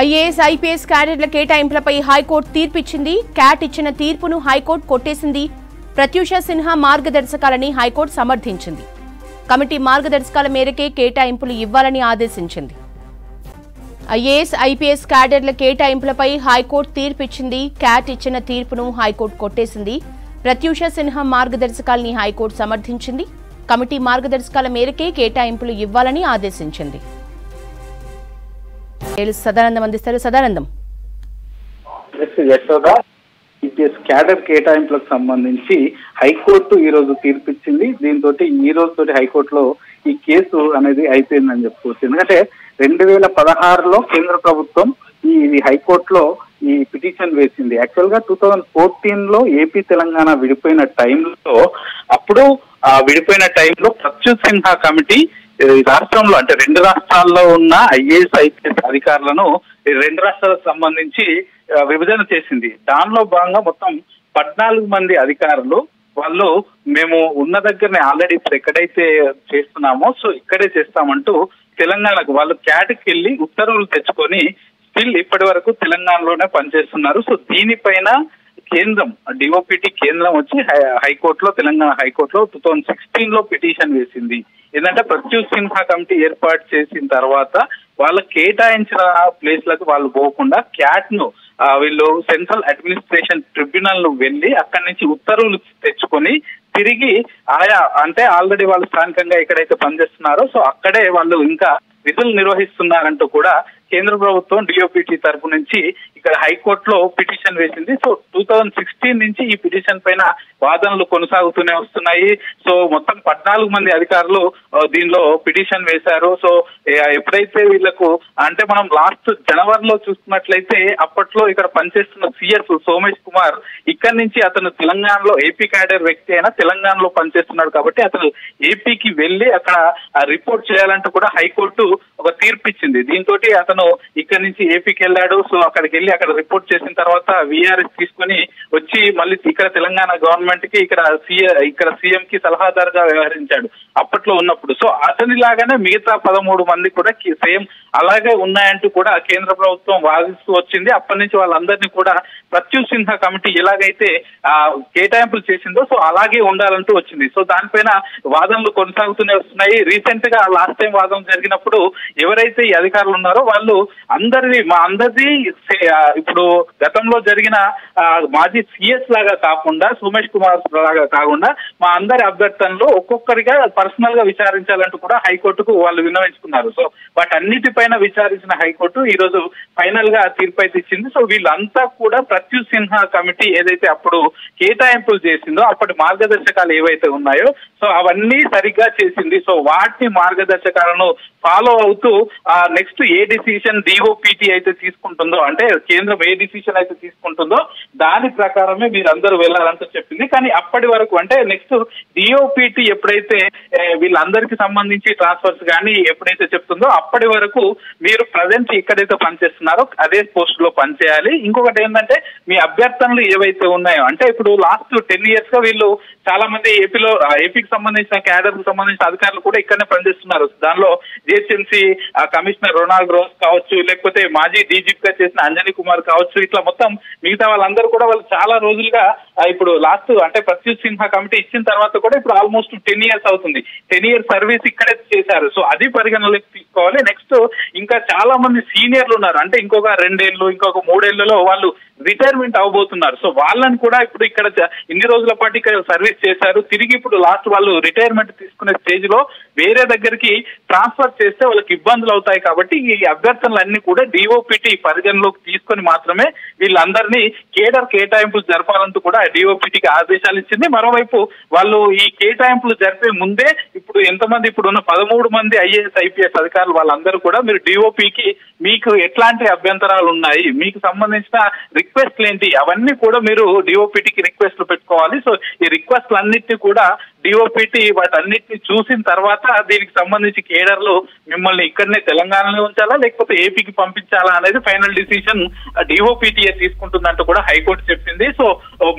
IAS IPS క్యాడర్ల కేటాయింపులపై high court తీర్పిచ్చింది. క్యాట్ ఇచ్చిన తీర్పును హైకోర్టు కొట్టేసింది. ప్రత్యూష సిన్హా మార్గదర్శకాలని హైకోర్టు సమర్థించింది. కమిటీ మార్గదర్శకాల మేరకే కేటాయింపులు ఇవ్వాలని ఆదేశించింది. ఐఏఎస్ ఐపీఎస్ క్యాడర్ల కేటాయింపులపై హైకోర్టు తీర్పిచ్చింది. క్యాట్ ఇచ్చిన తీర్పును హైకోర్టు కొట్టేసింది. ప్రత్యూష సిన్హా మార్గదర్శకాలని హైకోర్టు సమర్థించింది. కమిటీ మార్గదర్శకాల మేరకే కేటాయింపులు ఇవ్వాలని ఆదేశించింది. సదానందం అందిస్తారు. సదానందం, క్యాడర్ కేటాయింపులకు సంబంధించి హైకోర్టు ఈ రోజు తీర్పిచ్చింది. దీంతో ఈ రోజుతోటి హైకోర్టులో ఈ కేసు అనేది అయిపోయిందని చెప్పుకోవచ్చు. ఎందుకంటే 2016లో కేంద్ర ప్రభుత్వం ఈ హైకోర్టులో ఈ పిటిషన్ వేసింది. యాక్చువల్ గా 2014లో ఏపీ తెలంగాణ విడిపోయిన టైంలో విడిపోయిన టైంలో ప్రత్యూష్ సిన్హా కమిటీ రాష్ట్రంలో అంటే 2 రాష్ట్రాల్లో ఉన్న ఐఏఎస్ ఐపీఎస్ అధికారులను 2 రాష్ట్రాలకు సంబంధించి విభజన చేసింది. దానిలో భాగంగా మొత్తం 14 మంది అధికారులు వాళ్ళు మేము ఉన్న దగ్గరనే ఆల్రెడీ ఇప్పుడు ఎక్కడైతే చేస్తున్నామో సో ఇక్కడే చేస్తామంటూ తెలంగాణకు వాళ్ళు క్యాట్కి వెళ్ళి ఉత్తర్వులు తెచ్చుకొని స్టిల్ ఇప్పటి వరకు తెలంగాణలోనే పనిచేస్తున్నారు. సో దీనిపైన కేంద్రం డిఓపిటి కేంద్రం వచ్చి హైకోర్టులో తెలంగాణ హైకోర్టులో 2016లో పిటిషన్ వేసింది. ఏంటంటే ప్రత్యూష్ సిన్హా కమిటీ ఏర్పాటు చేసిన తర్వాత వాళ్ళకి కేటాయించిన ప్లేస్లకు వాళ్ళు పోకుండా క్యాట్ ను వీళ్ళు సెంట్రల్ అడ్మినిస్ట్రేషన్ ట్రిబ్యునల్ ను వెళ్లి అక్కడి నుంచి ఉత్తర్వులు తెచ్చుకొని తిరిగి ఆయా అంటే ఆల్రెడీ వాళ్ళు స్థానికంగా ఎక్కడైతే పనిచేస్తున్నారో సో అక్కడే వాళ్ళు ఇంకా విధులు నిర్వహిస్తున్నారంటూ కూడా కేంద్ర ప్రభుత్వం డిఓపిటి తరపు నుంచి ఇక్కడ హైకోర్టులో పిటిషన్ వేసింది. సో 2016 నుంచి ఈ పిటిషన్ పైన వాదనలు కొనసాగుతూనే వస్తున్నాయి. సో మొత్తం 14 మంది అధికారులు దీనిలో పిటిషన్ వేశారు. సో ఎప్పుడైతే వీళ్లకు అంటే మనం లాస్ట్ జనవరిలో చూసుకున్నట్లయితే అప్పట్లో ఇక్కడ పనిచేస్తున్న సిఎస్ సోమేష్ కుమార్ ఇక్కడి నుంచి అతను తెలంగాణలో ఏపీ క్యాడర్ వ్యక్తి అయినా తెలంగాణలో పనిచేస్తున్నాడు కాబట్టి అతను ఏపీకి వెళ్లి అక్కడ రిపోర్ట్ చేయాలంటూ కూడా హైకోర్టు ఒక తీర్పు ఇచ్చింది. దీంతో అతను ఇక్కడ నుంచి ఏపీకి వెళ్ళాడు. సో అక్కడికి వెళ్ళి అక్కడ రిపోర్ట్ చేసిన తర్వాత విఆర్ఎస్ తీసుకుని వచ్చి మళ్ళీ ఇక్కడ తెలంగాణ గవర్నమెంట్ కి ఇక్కడ సీఎం కి సలహాదారుగా వ్యవహరించాడు అప్పట్లో ఉన్నప్పుడు. సో అతని లాగానే మిగతా 13 మంది కూడా సేమ్ అలాగే ఉన్నాయంటూ కూడా కేంద్ర ప్రభుత్వం వాదిస్తూ వచ్చింది. అప్పటి నుంచి వాళ్ళందరినీ కూడా ప్రత్యూష్ సిన్హా కమిటీ ఎలాగైతే కేటాయింపులు చేసిందో సో అలాగే ఉండాలంటూ వచ్చింది. సో దానిపైన వాదనలు కొనసాగుతూనే వస్తున్నాయి. రీసెంట్ గా లాస్ట్ టైం వాదన జరిగినప్పుడు ఎవరైతే ఈ అధికారులు ఉన్నారో వాళ్ళు మా అందరిది ఇప్పుడు గతంలో జరిగిన మాజీ సిఎస్ లాగా కాకుండా సోమేష్ కుమార్ లాగా కాకుండా మా అందరి అభ్యర్థనలు ఒక్కొక్కరిగా పర్సనల్ గా విచారించాలంటూ కూడా హైకోర్టుకు వాళ్ళు విన్నవించుకున్నారు. సో వాటన్నిటిపైన విచారించిన హైకోర్టు ఈ రోజు ఫైనల్ గా తీర్పు అయితే ఇచ్చింది. సో వీళ్ళంతా కూడా ప్రత్యూష్ సిన్హా కమిటీ ఏదైతే అప్పుడు కేటాయింపులు చేసిందో అప్పటి మార్గదర్శకాలు ఏవైతే ఉన్నాయో సో అవన్నీ సరిగ్గా చేసింది. సో వాటి మార్గదర్శకాలను ఫాలో అవుతూ నెక్స్ట్ ఏ డిసిషన్ డిఓపిటి అయితే తీసుకుంటుందో అంటే కేంద్రం ఏ డిసిషన్ అయితే తీసుకుంటుందో దాని ప్రకారమే మీరందరూ వెళ్ళాలంటూ చెప్పింది. కానీ అప్పటి వరకు అంటే నెక్స్ట్ డిఓపిటి ఎప్పుడైతే వీళ్ళందరికీ సంబంధించి ట్రాన్స్ఫర్స్ కానీ ఎప్పుడైతే చెప్తుందో అప్పటి వరకు మీరు ప్రజెంట్ ఎక్కడైతే పనిచేస్తున్నారో అదే పోస్ట్ లో పనిచేయాలి. ఇంకొకటి ఏంటంటే మీ అభ్యర్థనలు ఏవైతే ఉన్నాయో అంటే ఇప్పుడు లాస్ట్ 10 years గా వీళ్ళు చాలా మంది ఏపీకి సంబంధించిన క్యాడర్ కు సంబంధించిన అధికారులు కూడా ఇక్కడనే పనిచేస్తున్నారు. దానిలో జిహెచ్ఎంసీ కమిషనర్ రొనాల్డ్ రోజ్ కావచ్చు, లేకపోతే మాజీ డీజీపీగా చేసిన అంజనీ కుమార్ కావచ్చు, ఇట్లా మొత్తం మిగతా వాళ్ళందరూ కూడా వాళ్ళు చాలా రోజులుగా ఇప్పుడు లాస్ట్ అంటే ప్రత్యూష్ సిన్హా కమిటీ ఇచ్చిన తర్వాత కూడా ఇప్పుడు ఆల్మోస్ట్ 10 years అవుతుంది. 10 years సర్వీస్ ఇక్కడే చేశారు. సో అది పరిగణలోకి తీసుకోవాలి. నెక్స్ట్ ఇంకా చాలా మంది సీనియర్లు ఉన్నారు అంటే ఇంకొక 2 ఏళ్ళు ఇంకొక 3 ఏళ్లలో వాళ్ళు రిటైర్మెంట్ అవబోతున్నారు. సో వాళ్ళని కూడా ఇప్పుడు ఇక్కడ ఇన్ని రోజుల పాటు ఇక్కడ సర్వీస్ చేశారు. తిరిగి ఇప్పుడు లాస్ట్ వాళ్ళు రిటైర్మెంట్ తీసుకునే స్టేజ్ లో వేరే దగ్గరికి ట్రాన్స్ఫర్ చేస్తే వాళ్ళకి ఇబ్బందులు అవుతాయి. కాబట్టి ఈ అభ్యర్థనలన్నీ కూడా డిఓపిటి పరిగణలోకి తీసుకొని మాత్రమే వీళ్ళందరినీ కేటాయింపులు జరపాలంటూ కూడా డిఓపిటికి ఆదేశాలు ఇచ్చింది. మరోవైపు వాళ్ళు ఈ కేటాయింపులు జరిపే ముందే ఇప్పుడు ఎంతమంది ఇప్పుడు ఉన్న 13 మంది ఐఏఎస్ ఐపీఎస్ అధికారులు వాళ్ళందరూ కూడా మీరు డిఓపికి మీకు ఎట్లాంటి అభ్యంతరాలు ఉన్నాయి, మీకు సంబంధించిన రిక్వెస్ట్లు ఏంటి, అవన్నీ కూడా మీరు డిఓపిటికి రిక్వెస్ట్లు పెట్టుకోవాలి. సో ఈ రిక్వెస్ట్లు అన్నిటినీ కూడా డిఓపిటి వాటన్నిటిని చూసిన తర్వాత దీనికి సంబంధించి కేడర్లు మిమ్మల్ని ఇక్కడనే తెలంగాణలో ఉంచాలా లేకపోతే ఏపీకి పంపించాలా అనేది ఫైనల్ డిసిషన్ డిఓపిటిఏ తీసుకుంటుందంటూ కూడా హైకోర్టు చెప్పింది. సో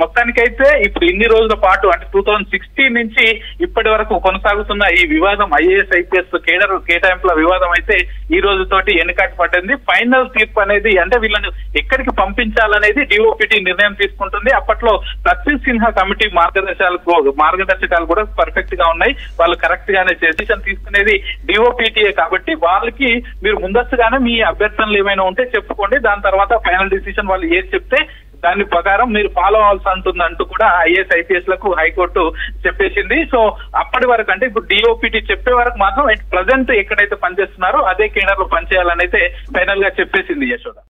మొత్తానికైతే ఇప్పుడు ఇన్ని రోజుల పాటు అంటే 2016 నుంచి ఇప్పటి వరకు కొనసాగుతున్న ఈ వివాదం ఐఏఎస్ ఐపీఎస్ కేడర్ కేటాయింపుల వివాదం అయితే ఈ రోజుతోటి ఎన్నికట్టు పట్టింది. ఫైనల్ తీర్పు అనేది అంటే వీళ్ళని ఎక్కడికి పంపించాలనేది డిఓపిటి నిర్ణయం తీసుకుంటుంది. అప్పట్లో ప్రత్యూష్ సిన్హా కమిటీ మార్గదర్శకాలు కూడా పర్ఫెక్ట్ గా ఉన్నాయి. వాళ్ళు కరెక్ట్ గానే డెసిషన్ తీసుకునేది డిఓపిటిఏ కాబట్టి వాళ్ళకి మీరు ముందస్తుగానే మీ అభ్యర్థనలు ఏమైనా ఉంటే చెప్పుకోండి. దాని తర్వాత ఫైనల్ డిసిషన్ వాళ్ళు ఏది చెప్తే దాని ప్రకారం మీరు ఫాలో అవ్వాల్సి ఉంటుందంటూ కూడా ఐఏఎస్ ఐపీఎస్ లకు హైకోర్టు చెప్పేసింది. సో అప్పటి వరకు అంటే ఇప్పుడు డిఓపిటి చెప్పే వరకు మాత్రం ప్రజెంట్ ఎక్కడైతే పనిచేస్తున్నారో అదే కేడర్లో పనిచేయాలని అయితే ఫైనల్ గా చెప్పేసింది యశోద.